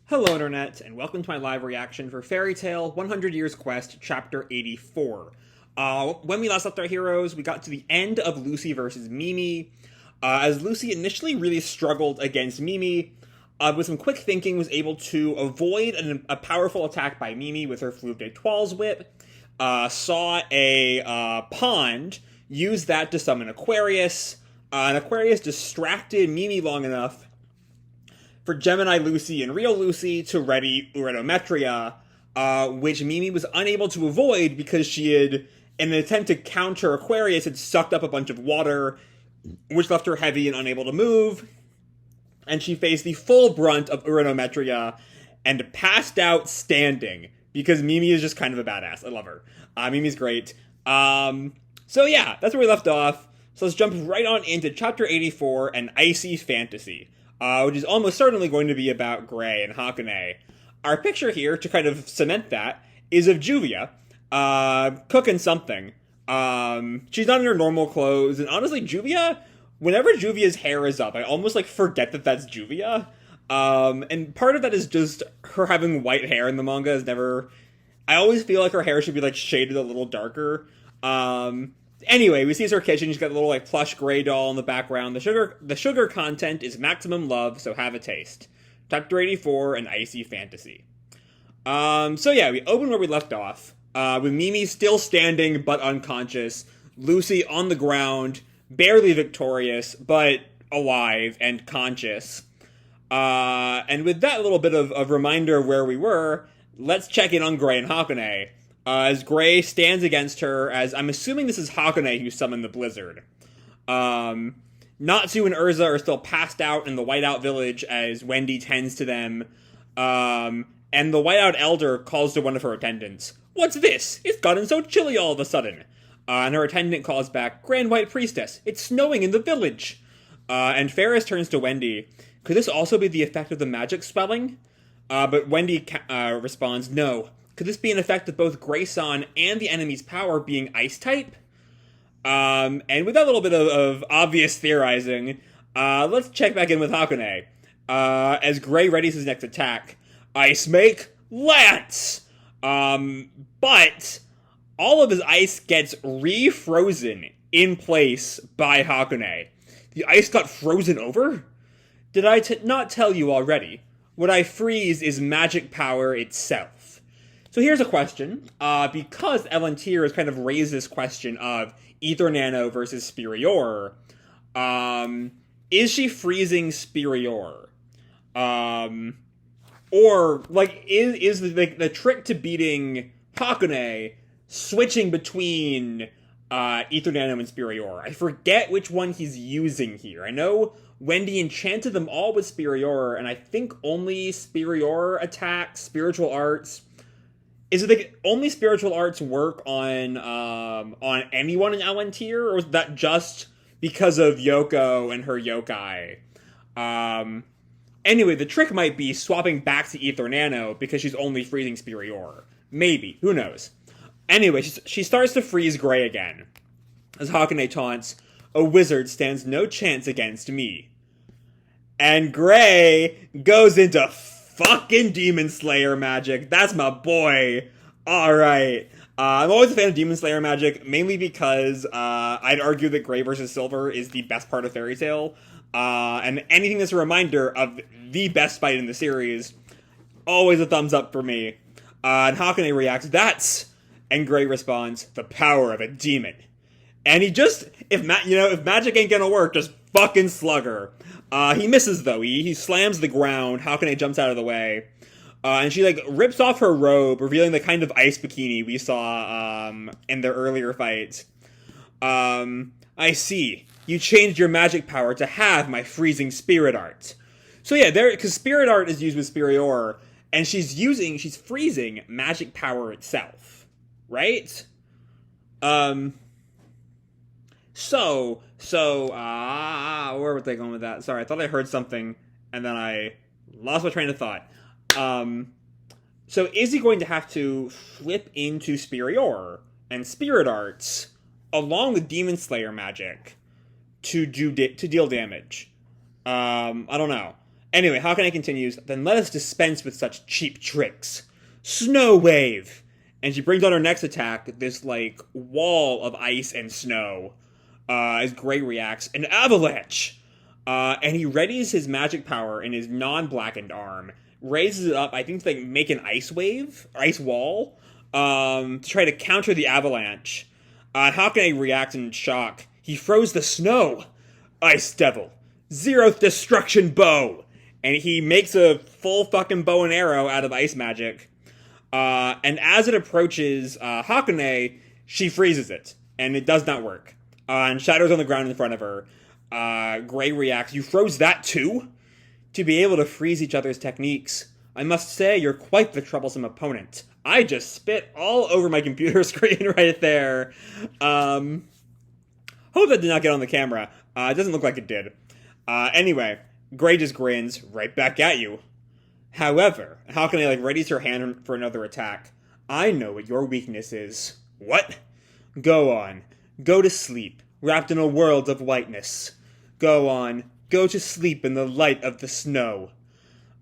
Hello Internet, and welcome to my live reaction for Fairy Tail 100 Years Quest, Chapter 84. When we last left our heroes, we got to the end of Lucy versus Mimi. As Lucy initially really struggled against Mimi, with some quick thinking was able to avoid a powerful attack by Mimi with her Fleuve d'Etoiles whip, saw a pond, used that to summon Aquarius, and Aquarius distracted Mimi long enough for Gemini Lucy and Real Lucy to ready Uranometria, which Mimi was unable to avoid because she had, in an attempt to counter Aquarius, had sucked up a bunch of water, which left her heavy and unable to move, and she faced the full brunt of Uranometria and passed out standing, because Mimi is just kind of a badass. I love her. Mimi's great. So yeah, that's where we left off. So let's jump right on into Chapter 84, An Icy Fantasy, which is almost certainly going to be about Gray and Hakune. Our picture here, to kind of cement that, is of Juvia, cooking something. She's not in her normal clothes, and honestly, Juvia, whenever Juvia's hair is up, I almost, forget that that's Juvia. And part of that is just her having white hair in the manga is never... I always feel like her hair should be, shaded a little darker. Anyway, we see her kitchen. She's got a little, plush gray doll in the background. The sugar content is maximum love, so have a taste. Chapter 84, An Icy Fantasy. So yeah, we open where we left off, with Mimi still standing, but unconscious. Lucy on the ground, barely victorious, but alive and conscious. And with that little bit of reminder of where we were, let's check in on Gray and Hakune. As Gray stands against her, as I'm assuming this is Hakune who summoned the blizzard. Natsu and Urza are still passed out in the Whiteout village as Wendy tends to them. And the Whiteout elder calls to one of her attendants. "What's this? It's gotten so chilly all of a sudden." And her attendant calls back, "Grand White Priestess, it's snowing in the village." And Ferris turns to Wendy. "Could this also be the effect of the magic swelling?" But Wendy responds, "No. Could this be an effect of both Grayson and the enemy's power being ice-type?" And with that little bit of obvious theorizing, let's check back in with Hakune. As Gray readies his next attack, "Ice make Lance!" But all of his ice gets refrozen in place by Hakune. The ice got frozen over? Did I not tell you already? What I freeze is magic power itself. So here's a question, because Ultear has kind of raised this question of Ether Nano versus Spirior, is she freezing Spirior? Or, is the trick to beating Hakune switching between Ether Nano and Spirior? I forget which one he's using here. I know Wendy enchanted them all with Spirior, and I think only Spirior attacks, spiritual arts. Is it only spiritual arts work on anyone in Ultear, or is that just because of Yoko and her yokai? Anyway, the trick might be swapping back to Ether Nano because she's only freezing Spirior. Maybe. Who knows? Anyway, she starts to freeze Gray again. As Hakune taunts, "A wizard stands no chance against me." And Gray goes into fucking Demon Slayer magic. That's my boy. Alright. I'm always a fan of Demon Slayer magic, mainly because I'd argue that Gray vs. Silver is the best part of Fairy Tail. And anything that's a reminder of the best fight in the series, always a thumbs up for me. And Hakune reacts, "That's..." And Gray responds, "The power of a demon." And he just, if magic ain't gonna work, just fucking slug her. He misses, though. He slams the ground. Hakune jumps out of the way. And she, rips off her robe, revealing the kind of ice bikini we saw, in their earlier fights. "I see. You changed your magic power to have my freezing spirit art." So yeah, because spirit art is used with Spirior, and she's freezing magic power itself. Right? Where were they going with that? Sorry, I thought I heard something, and then I lost my train of thought. So is he going to have to flip into Spirior and Spirit Arts, along with Demon Slayer magic, to deal damage? I don't know. Anyway, Hakane continues, then let us dispense with such cheap tricks. Snow wave! And she brings on her next attack, this, like, wall of ice and snow, as Gray reacts, an avalanche! And he readies his magic power in his non-blackened arm, raises it up, I think, to, like, make an ice wave, or ice wall, to try to counter the avalanche. Hakane reacts in shock. He froze the snow! Ice Devil! Zeroth Destruction Bow! And he makes a full fucking bow and arrow out of ice magic. And as it approaches Hakane, she freezes it. And it does not work. And shatters on the ground in front of her. Gray reacts, you froze that too? To be able to freeze each other's techniques, I must say you're quite the troublesome opponent. I just spit all over my computer screen right there. Hope that did not get on the camera. It doesn't look like it did. Anyway, Gray just grins right back at you. However, Hakane, like, readies her hand for another attack. I know what your weakness is. What? Go on. Go to sleep, wrapped in a world of whiteness. Go on. Go to sleep in the light of the snow.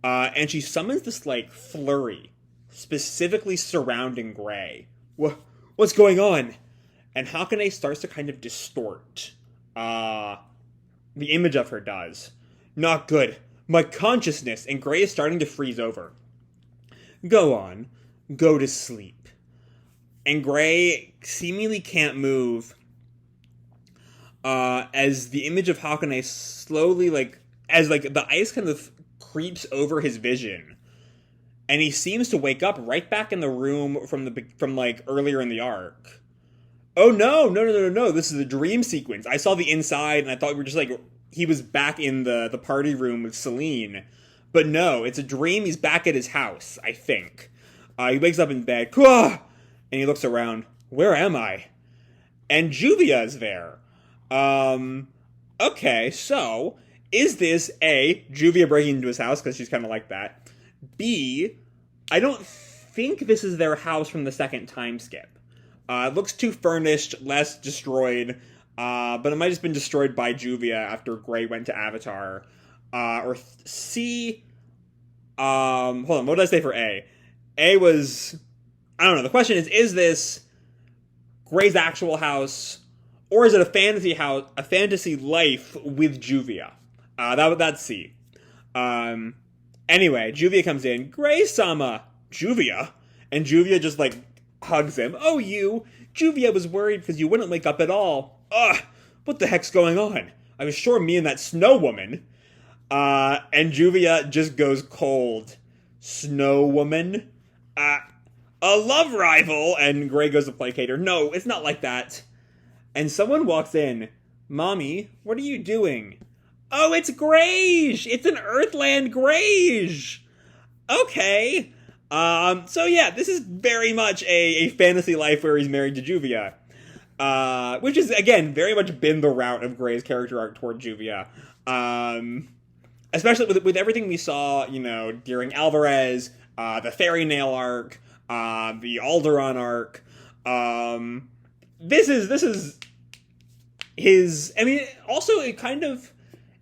And she summons this, like, flurry, specifically surrounding Gray. What's going on? And Hakane starts to kind of distort. The image of her does. Not good. My consciousness, and Gray is starting to freeze over. Go on. Go to sleep. And Gray seemingly can't move, as the image of Hakane slowly, like, as, like, the ice kind of creeps over his vision. And he seems to wake up right back in the room from like, earlier in the arc. Oh, no, this is a dream sequence. I saw the inside, and I thought we were just, like, he was back in the party room with Celine. But no, it's a dream. He's back at his house, I think. He wakes up in bed, and he looks around. Where am I? And Juvia is there. Okay, so, is this A, Juvia breaking into his house, because she's kind of like that. B, I don't think this is their house from the second time skip. It looks too furnished, less destroyed, but it might have just been destroyed by Juvia after Gray went to Avatar. Or C, hold on, what did I say for A? A was, I don't know, the question is this Gray's actual house, or is it a fantasy house, a fantasy life with Juvia? That's C. Anyway, Juvia comes in, Gray-sama, Juvia, and Juvia just, like, hugs him. Oh, you! Juvia was worried because you wouldn't wake up at all. Ugh! What the heck's going on? I was sure me and that snow woman. And Juvia just goes cold. Snow woman? A love rival! And Gray goes to placate her. No, it's not like that. And someone walks in. Mommy, what are you doing? Oh, it's Greige! It's an Earthland Greige! Okay. So yeah, this is very much a fantasy life where he's married to Juvia. Which is, again, very much been the route of Gray's character arc toward Juvia. Especially with everything we saw, you know, during Alvarez, the Fairy Nail arc, the Alderaan arc. This is his, I mean, also it kind of,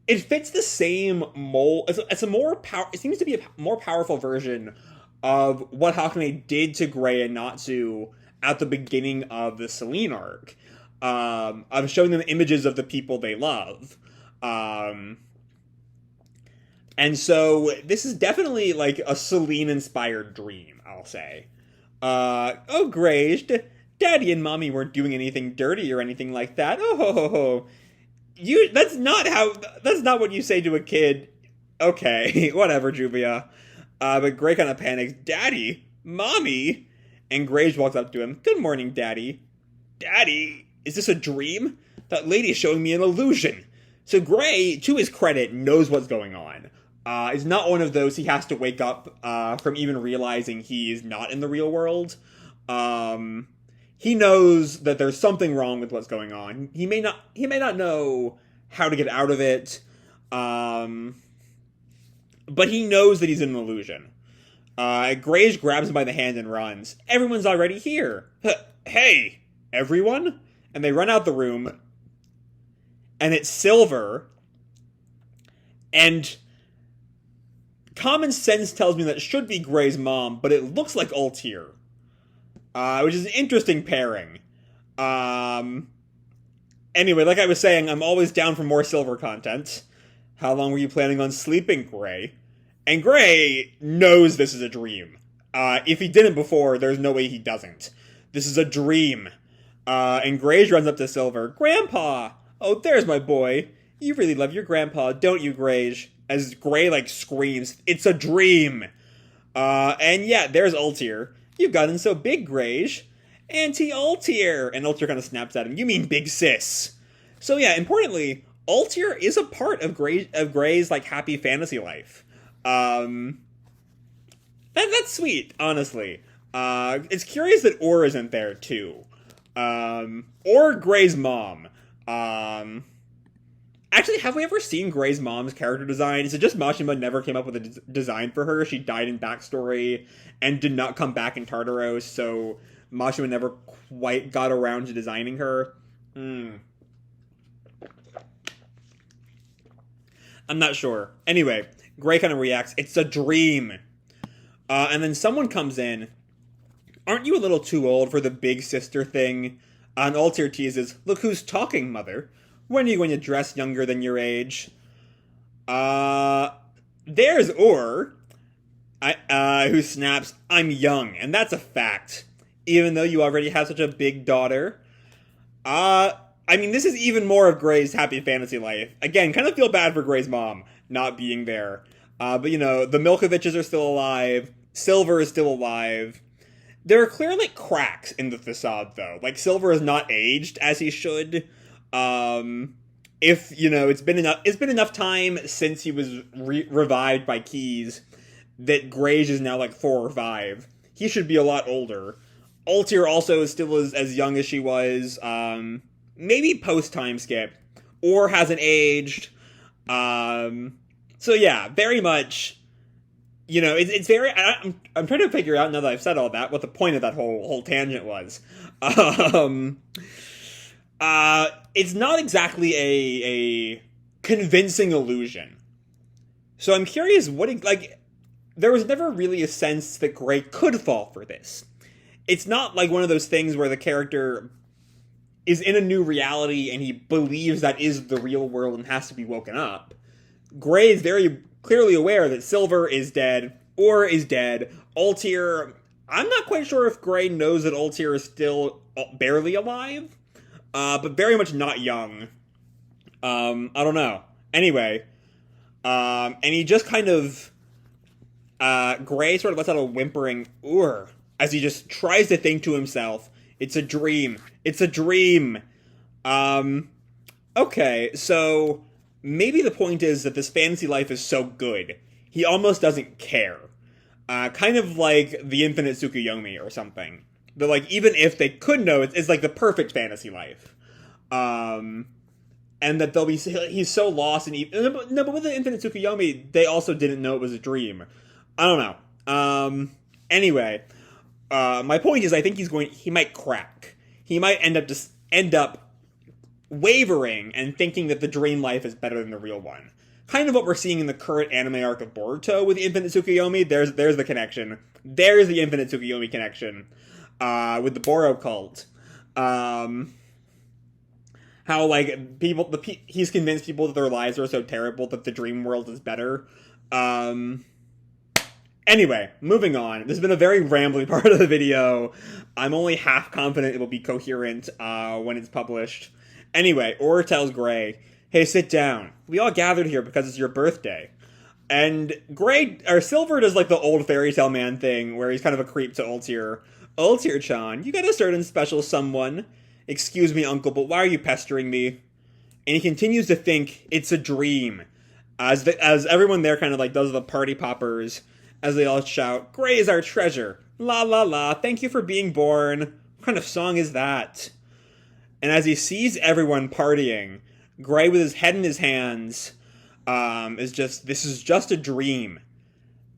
it fits the same mold. It's a more it seems to be a more powerful version of what Hakane did to Gray and Natsu at the beginning of the Celine arc. Of showing them images of the people they love. And so this is definitely like a Celine-inspired dream, I'll say. Oh, Greige, Daddy and Mommy weren't doing anything dirty or anything like that. Oh, ho, ho, ho. That's not what you say to a kid. Okay, whatever, Juvia. But Gray kind of panics. Daddy? Mommy? And Greige walks up to him. Good morning, Daddy. Daddy? Is this a dream? That lady's showing me an illusion. So Gray, to his credit, knows what's going on. Is not one of those he has to wake up from even realizing he is not in the real world. He knows that there's something wrong with what's going on. He may not know how to get out of it. But he knows that he's in an illusion. Greige grabs him by the hand and runs. Everyone's already here. Hey, everyone? And they run out the room. And it's Silver. And common sense tells me that it should be Gray's mom, but it looks like Ultear. Which is an interesting pairing. Anyway, like I was saying, I'm always down for more silver content. How long were you planning on sleeping, Gray? And Gray knows this is a dream. If he didn't before, there's no way he doesn't. This is a dream. And Greige runs up to Silver. Grandpa! Oh, there's my boy. You really love your grandpa, don't you, Greige? As Gray, screams, it's a dream! And yeah, there's Ultear. You've gotten so big, Greige. Auntie Ultear! And Ultear kind of snaps at him. You mean big sis. So yeah, importantly, Ultear is a part of Gray's, happy fantasy life. That's sweet, honestly. It's curious that Or isn't there, too. Or Gray's mom. Actually, have we ever seen Gray's mom's character design? Is it just Machinima never came up with a design for her? She died in backstory and did not come back in Tartaros, so Machinima never quite got around to designing her? I'm not sure. Anyway, Gray kind of reacts, it's a dream. And then someone comes in. Aren't you a little too old for the big sister thing? And Ultear teases, look who's talking, mother. When are you going to dress younger than your age? There's Or, who snaps, I'm young, and that's a fact. Even though you already have such a big daughter. This is even more of Gray's happy fantasy life. Again, kind of feel bad for Gray's mom not being there. But the Milkoviches are still alive. Silver is still alive. There are clearly cracks in the facade, though. Silver is not aged as he should. It's been enough time since he was revived by Keys that Greige is now 4 or 5. He should be a lot older. Ultear also is still as young as she was. Maybe post-time skip. Or hasn't aged. So yeah, very much, it's very, I'm trying to figure out, now that I've said all that, what the point of that whole tangent was. It's not exactly a convincing illusion. So I'm curious there was never really a sense that Gray could fall for this. It's not one of those things where the character is in a new reality and he believes that is the real world and has to be woken up. Gray is very clearly aware that Silver is dead, Or is dead. Ultear, I'm not quite sure if Gray knows that Ultear is still barely alive, but very much not young. I don't know. Anyway, and he just kind of, Gray sort of lets out a whimpering as he just tries to think to himself, it's a dream. It's a dream. Okay, so maybe the point is that this fantasy life is so good, he almost doesn't care. Kind of like the Infinite Tsukuyomi or something. But even if they could know, it's the perfect fantasy life. And that he's so lost in no, but with the Infinite Tsukuyomi, they also didn't know it was a dream. I don't know. Anyway, my point is I think he might crack. He might end up wavering and thinking that the dream life is better than the real one. Kind of what we're seeing in the current anime arc of Boruto with the Infinite Tsukuyomi. There's the connection. There's the Infinite Tsukuyomi connection with the Boro cult. How he's convinced people that their lives are so terrible that the dream world is better. Anyway, moving on. This has been a very rambly part of the video. I'm only half confident it will be coherent when it's published. Anyway, Or tells Gray, hey, sit down. We all gathered here because it's your birthday. And Silver does the old fairy tale man thing where he's kind of a creep to Ultear. Ultear-chan, you got a certain special someone. Excuse me, uncle, but why are you pestering me? And he continues to think it's a dream. As everyone there kind of does the party poppers, as they all shout, Gray is our treasure. La la la, thank you for being born. What kind of song is that? And as he sees everyone partying, Gray with his head in his hands this is just a dream.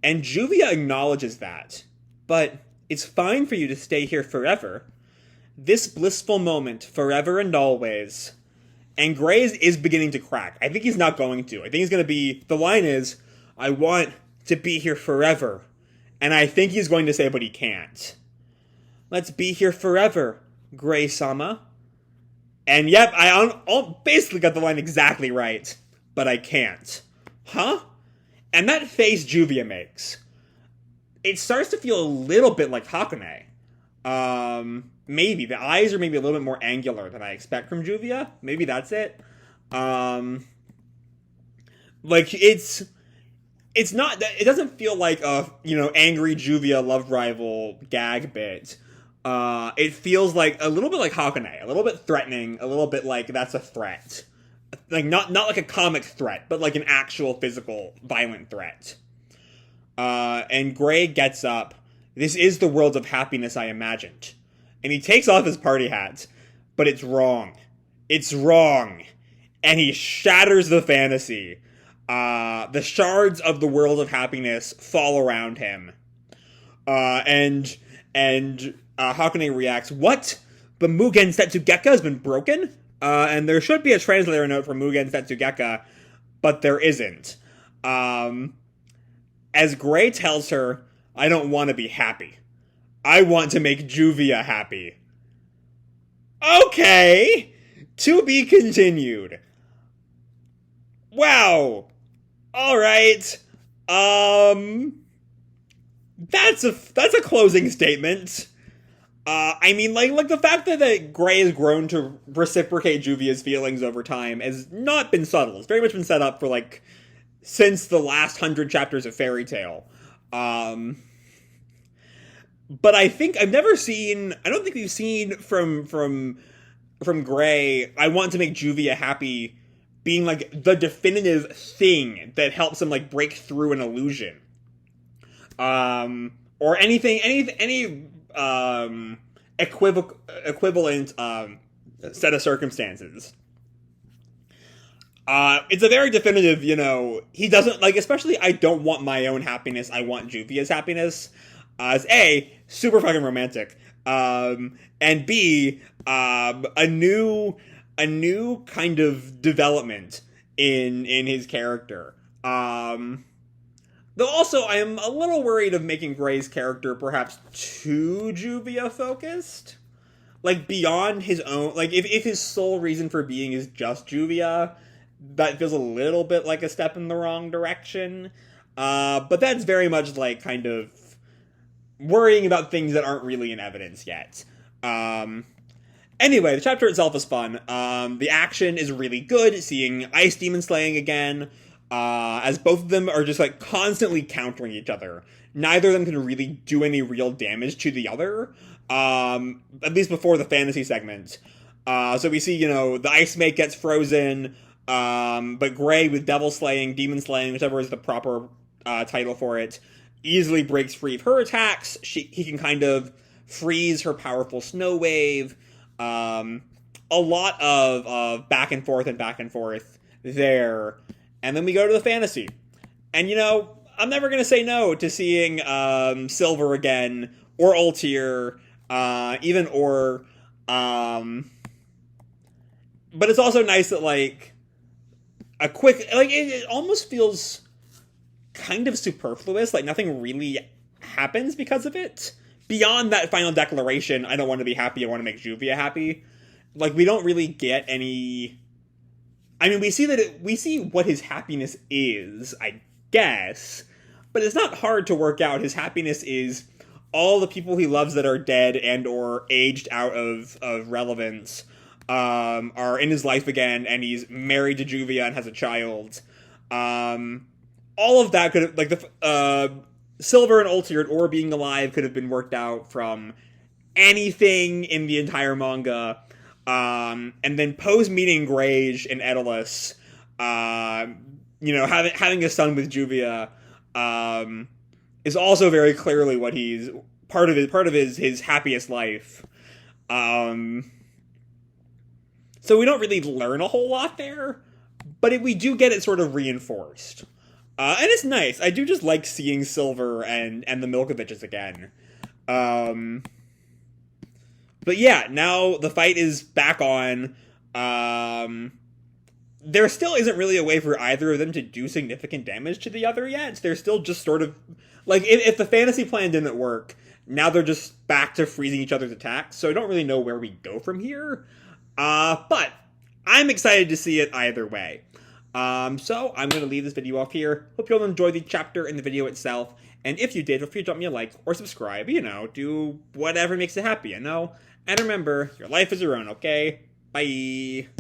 And Juvia acknowledges that. But it's fine for you to stay here forever. This blissful moment, forever and always. And Gray is beginning to crack. I think he's not going to. I think he's going to be, the line is, I want to be here forever. And I think he's going to say, but he can't. Let's be here forever, Gray-sama. And yep, I basically got the line exactly right, but I can't. Huh? And that face Juvia makes, it starts to feel a little bit like Hakune. Maybe. The eyes are maybe a little bit more angular than I expect from Juvia. Maybe that's it. Like, it's not, it doesn't feel like a, angry Juvia love rival gag bit. It feels like a little bit like Hakune, a little bit threatening, a little bit like that's a threat. Like, not like a comic threat, but like an actual physical, violent threat. And Gray gets up. This is the world of happiness I imagined. And he takes off his party hat, but it's wrong. It's wrong. And he shatters the fantasy. The shards of the world of happiness fall around him. And Hakune reacts, what? But Mugen Setsugeka has been broken? And there should be a translator note for Mugen Setsugeka, but there isn't. As Gray tells her, I don't want to be happy. I want to make Juvia happy. Okay! To be continued. Wow. Alright. That's a closing statement. I mean, like the fact that Gray has grown to reciprocate Juvia's feelings over time has not been subtle. It's very much been set up for, since the last 100 chapters of Fairy Tail. But I don't think we've seen from Gray, I want to make Juvia happy, being, the definitive thing that helps him, break through an illusion. Or any equivalent set of circumstances. It's a very definitive, he doesn't, especially I don't want my own happiness, I want Juvia's happiness, as A, super fucking romantic, and B, a new kind of development in his character. Though also, I am a little worried of making Gray's character perhaps too Juvia-focused. Beyond his own, if his sole reason for being is just Juvia, that feels a little bit like a step in the wrong direction. But that's very much, kind of worrying about things that aren't really in evidence yet. Anyway, the chapter itself is fun. The action is really good, seeing Ice Demon slaying again, as both of them are just, constantly countering each other. Neither of them can really do any real damage to the other, at least before the fantasy segment. So we see, the Ice Mate gets frozen, but Gray with Devil Slaying, Demon Slaying, whichever is the proper title for it, easily breaks free of her attacks. He can kind of freeze her powerful Snow Wave. A lot of back and forth there. And then we go to the fantasy. And, I'm never going to say no to seeing Silver again, or Ultear, even Or. But it's also nice that, a quick, it almost feels kind of superfluous. Nothing really happens because of it. Beyond that final declaration, I don't want to be happy, I want to make Juvia happy. We don't really get any... I mean, we see what his happiness is, I guess, but it's not hard to work out. His happiness is all the people he loves that are dead and or aged out of relevance are in his life again, and he's married to Juvia and has a child. All of that could have, Silver and Ultear or being alive could have been worked out from anything in the entire manga. And then Poe's meeting Greige and Daedalus, having a son with Juvia, is also very clearly what he's part of his happiest life. So we don't really learn a whole lot there, but we do get it sort of reinforced. And it's nice. I do just like seeing Silver and the Milkoviches again. But yeah, now the fight is back on. there still isn't really a way for either of them to do significant damage to the other yet. They're still just sort of, like, if the fantasy plan didn't work, now they're just back to freezing each other's attacks, so I don't really know where we go from here. But I'm excited to see it either way. So I'm going to leave this video off here. Hope you all enjoyed the chapter and the video itself. And if you did, feel free to drop me a like or subscribe. You know, do whatever makes you happy, you know? And remember, your life is your own, okay? Bye!